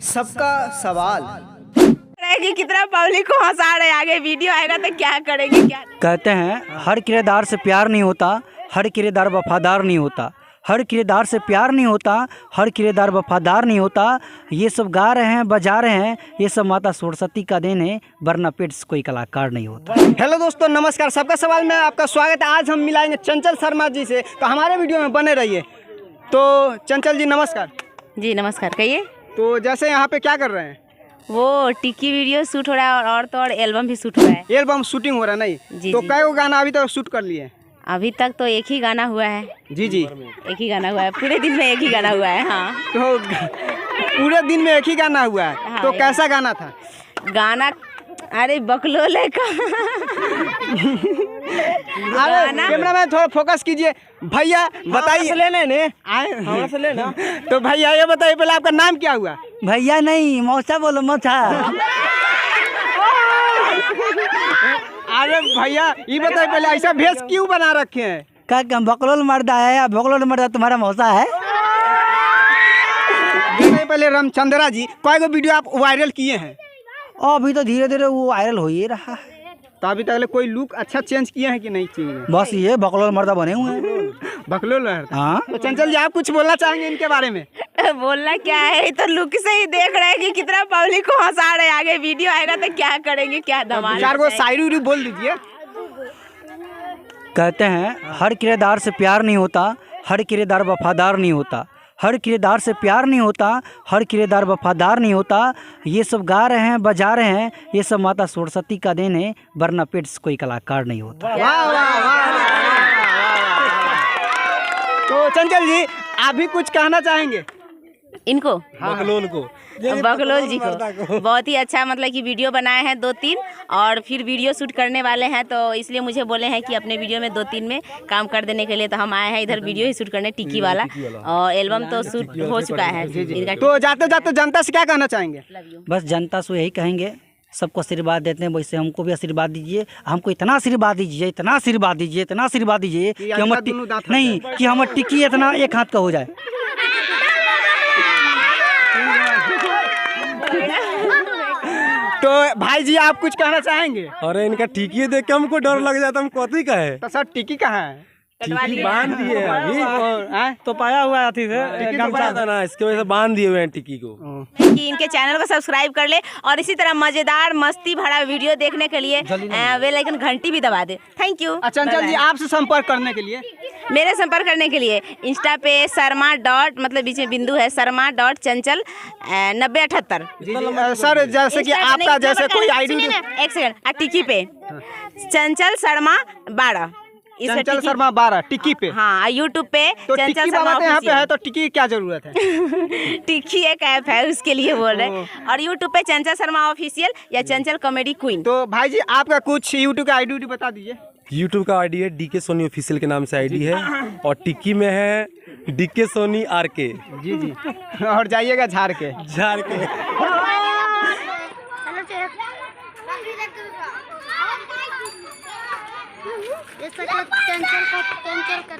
सबका सवाल कि कितना पब्लिक को हंसा रहे, आगे वीडियो आएगा तो क्या करेंगे क्या। कहते हैं हर किरदार से प्यार नहीं होता, हर किरदार वफादार नहीं होता, हर किरदार से प्यार नहीं होता, हर किरदार वफादार नहीं होता। ये सब गा रहे हैं, बजा रहे हैं, ये सब माता सरस्वती का देन है, वरना पेट से कोई कलाकार नहीं होता। हेलो दोस्तों, नमस्कार। सबका सवाल में आपका स्वागत है। आज हम मिलाएंगे चंचल शर्मा जी से, तो हमारे वीडियो में बने रहिए। तो चंचल जी नमस्कार। जी नमस्कार, कहिए। तो जैसे यहाँ पे क्या कर रहे हैं? वो टिक्की वीडियो शूट हो रहा है और तो और एल्बम भी शूट हो रहा है। एल्बम शूटिंग हो रहा है नहीं? जी, तो जी। कई गाना अभी तक शूट कर लिए? अभी तक तो एक ही गाना हुआ है। जी जी, एक ही गाना हुआ है, पूरे दिन में एक ही गाना हुआ है। हाँ, तो पूरे दिन में एक ही गाना हुआ है। हाँ, तो कैसा गाना था? गाना अरे बकलोले का अरे कैमरा मैन थोड़ा फोकस कीजिए। भैया बताइए, लेने ने आए हमारे से लेना। तो भैया ये बताइए पहले आपका नाम क्या हुआ? भैया नहीं, मौसा बोलो, मौसा। अरे भैया ये बताइए पहले ऐसा भेष क्यों बना रखे हैं? क्या बकलोल मर्दा है या बकलोल मर्दा तुम्हारा मौसा है? देखिए पहले रामचंद्रा जी कई गो वीडियो आप वायरल किए हैं, और अभी तो धीरे धीरे वो वायरल हो ही रहा है। तो अभी तक कोई लुक अच्छा चेंज किए हैं कि नहीं किए? बस ये बकलोल मर्दा बने हुए हैं। बकलोल। हाँ, तो चंचल जी आप कुछ बोलना चाहेंगे इनके बारे में? बोलना क्या है, तो लुक से ही देख रहे हैं कि कितना पब्लिक को हंसा रहे, आगे वीडियो आएगा तो क्या करेंगे क्या धमाल। चार गो शायरी उरी बोल दीजिए। कहते हैं हर किरदार से प्यार नहीं होता, हर किरदार वफादार नहीं होता, हर किरदार से प्यार नहीं होता, हर किरदार वफादार नहीं होता। ये सब गा रहे हैं, बजा रहे हैं, ये सब माता सरस्वती का देन है, वरना पेट से कोई कलाकार नहीं होता। वाह वाह वाह। तो चंचल जी आप भी कुछ कहना चाहेंगे इनको? बकलोल को? बकलोल जी को बहुत ही अच्छा, मतलब कि वीडियो बनाए हैं 2-3 और फिर वीडियो शूट करने वाले हैं, तो इसलिए मुझे बोले हैं कि अपने वीडियो में 2-3 में काम कर देने के लिए। तो हम आए हैं इधर वीडियो ही शूट करने, टिक्की वाला, और एल्बम तो शूट हो चुका है इनका। तो जाते जाते जनता से क्या कहना चाहेंगे? बस जनता से यही कहेंगे, सबको आशीर्वाद देते हैं, वैसे हमको भी आशीर्वाद दीजिए। हमको इतना आशीर्वाद दीजिए, इतना आशीर्वाद दीजिए, इतना आशीर्वाद दीजिए कि हम नहीं कि हम टिक्की इतना एक हाथ का हो जाए। तो भाई जी आप कुछ कहना चाहेंगे? अरे इनका टिकी देख के हमको डर लग जाता, हम कथी का है। तो सर टिक्की कहाँ है? टिकी बांध दिए हैं अभी, तो पाया हुआ है अथी से गमछा था ना, इसके वजह से बांध दिए हुए हैं टिकी को। कि इनके चैनल को सब्सक्राइब कर ले और इसी तरह मजेदार मस्ती भरा वीडियो देखने के लिए बेल आइकन घंटी भी दबा दे। Thank you. चंचल जी आपसे संपर्क करने के लिए? मेरे संपर्क करने के लिए इंस्टा पे शर्मा डॉट, मतलब बीच में बिंदु है, शर्मा डॉट चंचल 9078। सर जैसे कि आपका जैसे कोई आईडी। एक सेकंड, टिक्की पे चंचल शर्मा 12, चंचल शर्मा 12 टिक्की पे। हाँ, यूट्यूब पे तो चंचल टिक्की शर्मा बाबा यहाँ पे है, ऑफिशियल। तो टिक्की की क्या जरूरत है? टिक्की एक ऐप है, उसके लिए बोल रहे। और यूट्यूब पे चंचल शर्मा ऑफिशियल या चंचल कॉमेडी क्वीन। तो भाई जी आपका कुछ यूट्यूब का आईडी बता दीजिए। यूट्यूब का आईडी है डीके सोनी ऑफिशियल के नाम से आईडी है, और टिक्की में है डीके सोनी आरके। जी जी, और जाइएगा झाड़ के। झाड़ के। चंचल का